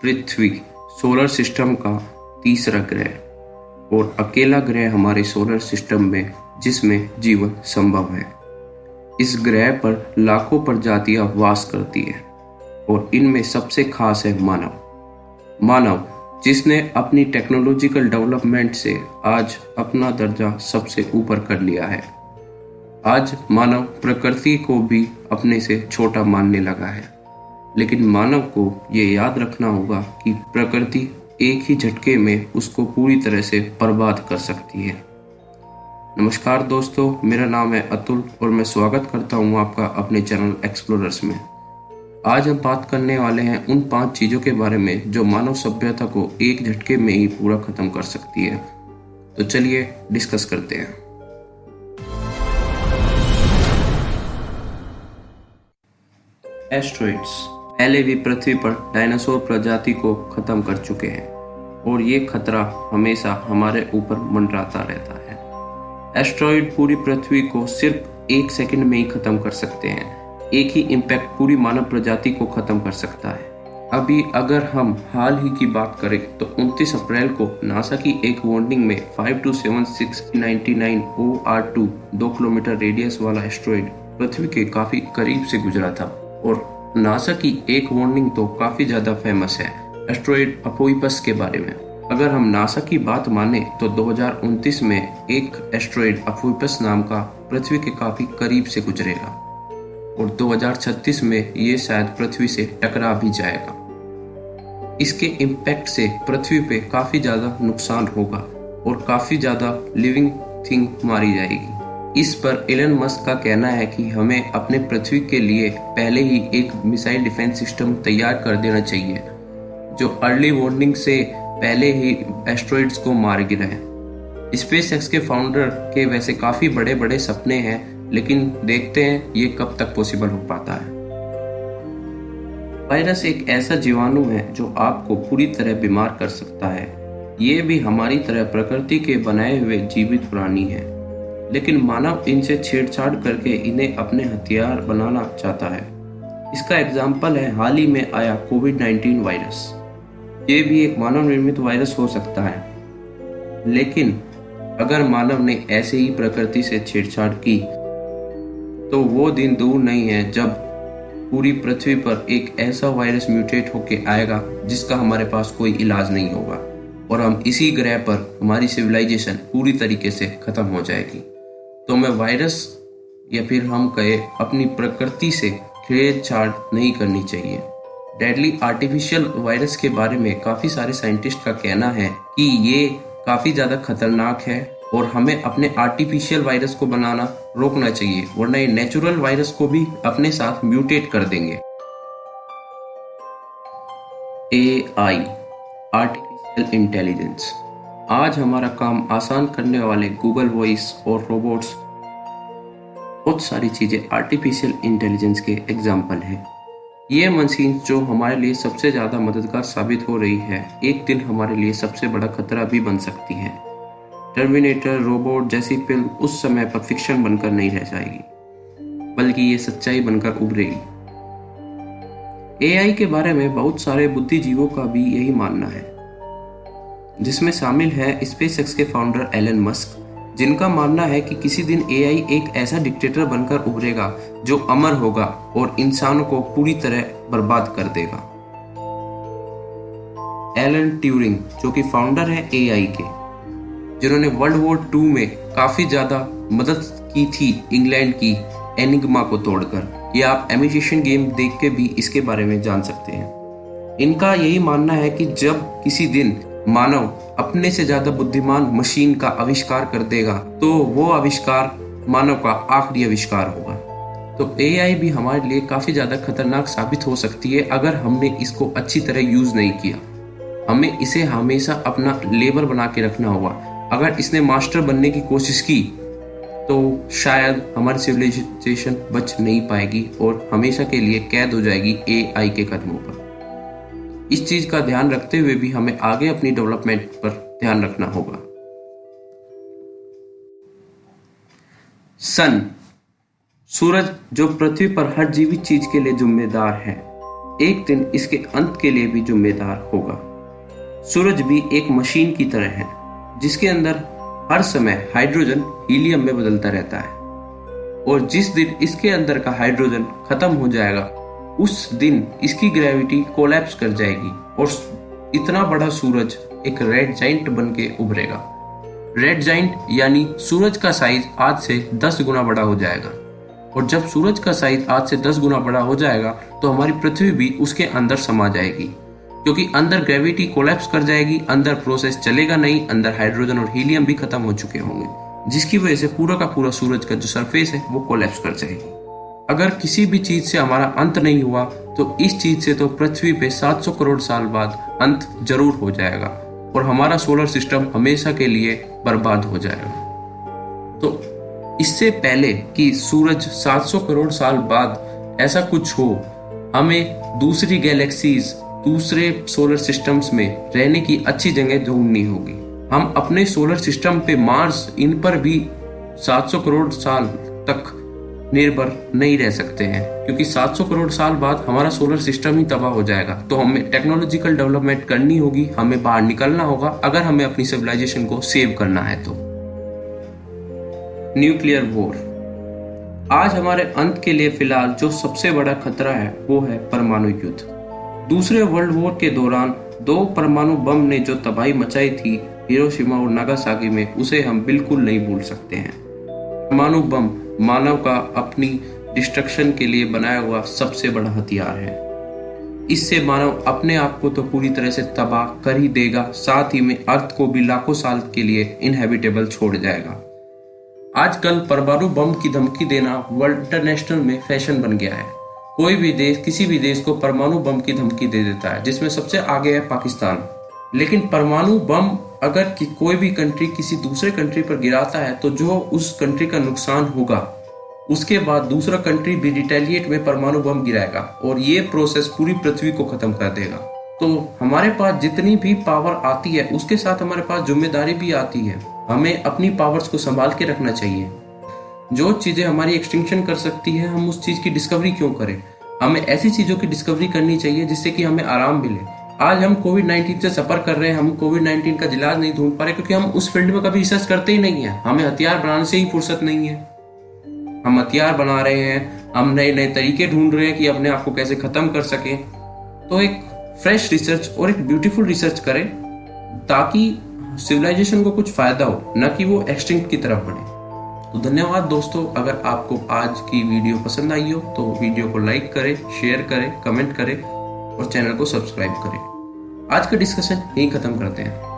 पृथ्वी solar system का तीसरा ग्रह और अकेला ग्रह हमारे सोलर सिस्टम में जिसमें जीवन संभव है। इस ग्रह पर लाखों प्रजातियां वास करती है और इनमें सबसे खास है मानव जिसने अपनी टेक्नोलॉजिकल डेवलपमेंट से आज अपना दर्जा सबसे ऊपर कर लिया है। आज मानव प्रकृति को भी अपने से छोटा मानने लगा है, लेकिन मानव को ये याद रखना होगा कि प्रकृति एक ही झटके में उसको पूरी तरह से बर्बाद कर सकती है। नमस्कार दोस्तों, मेरा नाम है अतुल और मैं स्वागत करता हूँ आपका अपने चैनल एक्सप्लोरर्स में। आज हम बात करने वाले हैं उन 5 चीज़ों के बारे में जो मानव सभ्यता को एक झटके में ही पूरा खत्म कर सकती है। तो चलिए डिस्कस करते हैं। एस्ट्रॉइड्स पहले भी पृथ्वी पर डायनासोर प्रजाति को खत्म कर चुके हैं और ये खतरा हमेशा हमारे ऊपर मंडराता रहता है। एस्ट्रॉइड पूरी पृथ्वी को सिर्फ 1 सेकंड में ही खत्म कर सकते हैं। एक ही इम्पैक्ट पूरी मानव प्रजाति को खत्म कर सकता है। अभी अगर हम हाल ही की बात करें तो 29 अप्रैल को नासा की एक वार्निंग में 527699 OR2 2 किलोमीटर रेडियस वाला एस्ट्रॉइड पृथ्वी के काफी करीब से गुजरा था। और नासा की एक वार्निंग तो काफी ज्यादा फेमस है एस्ट्रॉइड अपोइपस के बारे में। अगर हम नासा की बात माने तो 2029 में एक एस्ट्रॉइड अपोइपस नाम का पृथ्वी के काफी करीब से गुजरेगा और 2036 में ये शायद पृथ्वी से टकरा भी जाएगा। इसके इम्पैक्ट से पृथ्वी पे काफी ज्यादा नुकसान होगा और काफी ज्यादा लिविंग थिंग मारी जाएगी। इस पर एलन मस्क का कहना है कि हमें अपने पृथ्वी के लिए पहले ही एक मिसाइल डिफेंस सिस्टम तैयार कर देना चाहिए जो अर्ली वार्निंग से पहले ही एस्ट्रॉइड्स को मार गिराए। स्पेसएक्स के फाउंडर के वैसे काफी बड़े बड़े सपने हैं, लेकिन देखते हैं ये कब तक पॉसिबल हो पाता है। वायरस एक ऐसा जीवाणु है जो आपको पूरी तरह बीमार कर सकता है। ये भी हमारी तरह प्रकृति के बनाए हुए जीवित प्राणी है, लेकिन मानव इनसे छेड़छाड़ करके इन्हें अपने हथियार बनाना चाहता है। इसका एग्जाम्पल है हाल ही में आया कोविड-19 वायरस। ये भी एक मानव निर्मित वायरस हो सकता है, लेकिन अगर मानव ने ऐसे ही प्रकृति से छेड़छाड़ की तो वो दिन दूर नहीं है जब पूरी पृथ्वी पर एक ऐसा वायरस म्यूटेट होके आएगा जिसका हमारे पास कोई इलाज नहीं होगा और हम इसी ग्रह पर हमारी सिविलाइजेशन पूरी तरीके से खत्म हो जाएगी। तो मैं वायरस या फिर हम कहे अपनी प्रकृति से छेड़छाड़ नहीं करनी चाहिए। डेडली आर्टिफिशियल वायरस के बारे में काफी सारे साइंटिस्ट का कहना है कि ये काफी ज्यादा खतरनाक है और हमें अपने आर्टिफिशियल वायरस को बनाना रोकना चाहिए, वरना ये नेचुरल वायरस को भी अपने साथ म्यूटेट कर देंगे। AI आर्टिफिशियल इंटेलिजेंस आज हमारा काम आसान करने वाले गूगल वॉइस और रोबोट्स, बहुत सारी चीजें आर्टिफिशियल इंटेलिजेंस के एग्जाम्पल हैं। ये मशीन जो हमारे लिए सबसे ज्यादा मददगार साबित हो रही है, एक दिन हमारे लिए सबसे बड़ा खतरा भी बन सकती है। टर्मिनेटर रोबोट जैसी फिल्म उस समय पर फिक्शन बनकर नहीं रह जाएगी, बल्कि ये सच्चाई बनकर उभरेगी। AI के बारे में बहुत सारे बुद्धिजीवों का भी यही मानना है, जिसमें शामिल है स्पेसएक्स के फाउंडर एलन मस्क, जिनका मानना है कि किसी दिन AI एक ऐसा डिक्टेटर बनकर उभरेगा जो अमर होगा और इंसानों को पूरी तरह बर्बाद कर देगा। एलन ट्यूरिंग जो कि फाउंडर है AI के, जिन्होंने वर्ल्ड वॉर 2 में काफी ज्यादा मदद की थी इंग्लैंड की एनिग्मा को तोड़कर। ये आप एमिटेशन गेम देख के भी इसके बारे में जान सकते हैं। इनका यही मानना है कि जब किसी दिन मानव अपने से ज्यादा बुद्धिमान मशीन का आविष्कार कर देगा तो वो आविष्कार मानव का आखिरी आविष्कार होगा। तो AI भी हमारे लिए काफी ज्यादा खतरनाक साबित हो सकती है अगर हमने इसको अच्छी तरह यूज नहीं किया। हमें इसे हमेशा अपना लेबर बना के रखना होगा। अगर इसने मास्टर बनने की कोशिश की तो शायद हमारी सिविलाइजेशन बच नहीं पाएगी और हमेशा के लिए कैद हो जाएगी AI के कदमों पर। इस चीज का ध्यान रखते हुए भी हमें आगे अपनी डेवलपमेंट पर ध्यान रखना होगा। सन, सूरज जो पृथ्वी पर हर जीवित चीज के लिए जिम्मेदार है, एक दिन इसके अंत के लिए भी जिम्मेदार होगा। सूरज भी एक मशीन की तरह है जिसके अंदर हर समय हाइड्रोजन हीलियम में बदलता रहता है, और जिस दिन इसके अंदर का हाइड्रोजन खत्म हो जाएगा उस दिन इसकी ग्रेविटी कोलैप्स कर जाएगी और इतना बड़ा सूरज एक रेड जाइंट बन के उभरेगा। रेड जाइंट यानी सूरज का साइज आज से 10 गुना बड़ा हो जाएगा, और जब सूरज का साइज आज से 10 गुना बड़ा हो जाएगा तो हमारी पृथ्वी भी उसके अंदर समा जाएगी, क्योंकि अंदर ग्रेविटी कोलैप्स कर जाएगी, अंदर प्रोसेस चलेगा नहीं, अंदर हाइड्रोजन और हीलियम भी खत्म हो चुके होंगे, जिसकी वजह से पूरा का पूरा सूरज का जो सरफेस है वो कोलैप्स कर जाएगी। अगर किसी भी चीज से हमारा अंत नहीं हुआ तो इस चीज से तो पृथ्वी पे 700 करोड़ साल बाद अंत जरूर हो जाएगा और हमारा सोलर सिस्टम हमेशा के लिए बर्बाद हो जाएगा। तो इससे पहले कि सूरज 700 करोड़ साल बाद ऐसा कुछ हो, हमें दूसरी गैलेक्सीज, दूसरे सोलर सिस्टम्स में रहने की अच्छी जगह ढूंढनी होगी। हम अपने सोलर सिस्टम पे, मार्स, इन पर भी 700 करोड़ साल तक निर्भर नहीं रह सकते हैं, क्योंकि 700 करोड़ साल बाद हमारा सोलर सिस्टम ही तबाह हो जाएगा। तो हमें टेक्नोलॉजिकल डेवलपमेंट करनी होगी, हमें बाहर निकलना होगा अगर हमें अपनी सिविलाइजेशन को सेव करना है तो। न्यूक्लियर वॉर आज हमारे अंत के लिए फिलहाल जो सबसे बड़ा खतरा है वो है परमाणु युद्ध। दूसरे वर्ल्ड वॉर के दौरान 2 परमाणु बम ने जो तबाही मचाई थी हिरोशिमा और नागासाकी में, उसे हम बिल्कुल नहीं भूल सकते हैं। परमाणु बम मानव का अपनी डिस्ट्रक्शन के लिए बनाया हुआ सबसे बड़ा हथियार है। इससे मानव अपने आप को तो पूरी तरह से तबाह कर ही देगा, साथ ही में अर्थ को भी लाखों साल के लिए इनहेबिटेबल छोड़ जाएगा। आजकल परमाणु बम की धमकी देना वर्ल्ड इंटरनेशनल में फैशन बन गया है। कोई भी देश किसी भी देश को परमाणु बम की धमकी दे देता है, जिसमें सबसे आगे है पाकिस्तान। लेकिन परमाणु बम अगर कोई भी कंट्री किसी दूसरे कंट्री पर गिराता है तो जो उस कंट्री का नुकसान होगा, उसके बाद दूसरा कंट्री भी रिटेलिएट में परमाणु बम गिराएगा और ये प्रोसेस पूरी पृथ्वी को खत्म कर देगा। तो हमारे पास जितनी भी पावर आती है उसके साथ हमारे पास जिम्मेदारी भी आती है। हमें अपनी पावर्स को संभाल के रखना चाहिए। जो चीजें हमारी एक्सटिंक्शन कर सकती है, हम उस चीज की डिस्कवरी क्यों करें? हमें ऐसी चीजों की डिस्कवरी करनी चाहिए जिससे कि हमें आराम मिले। आज हम कोविड-19 से सफर कर रहे हैं, हम कोविड-19 का इलाज नहीं ढूंढ पा रहे क्योंकि हम उस फील्ड में कभी रिसर्च करते ही नहीं है। हमें हथियार बनाने से ही फुर्सत नहीं है। हम हथियार बना रहे हैं, हम नए नए तरीके ढूंढ रहे हैं कि अपने आप को कैसे खत्म कर सकें। तो एक फ्रेश रिसर्च और एक ब्यूटीफुल रिसर्च करें ताकि सिविलाइजेशन को कुछ फायदा हो, न कि वो एक्सटिंक्ट की तरफ बढ़े। तो धन्यवाद दोस्तों। अगर आपको आज की वीडियो पसंद आई हो तो वीडियो को लाइक करें, शेयर करें, कमेंट करें और चैनल को सब्सक्राइब करें। आज का डिस्कशन यहीं खत्म करते हैं।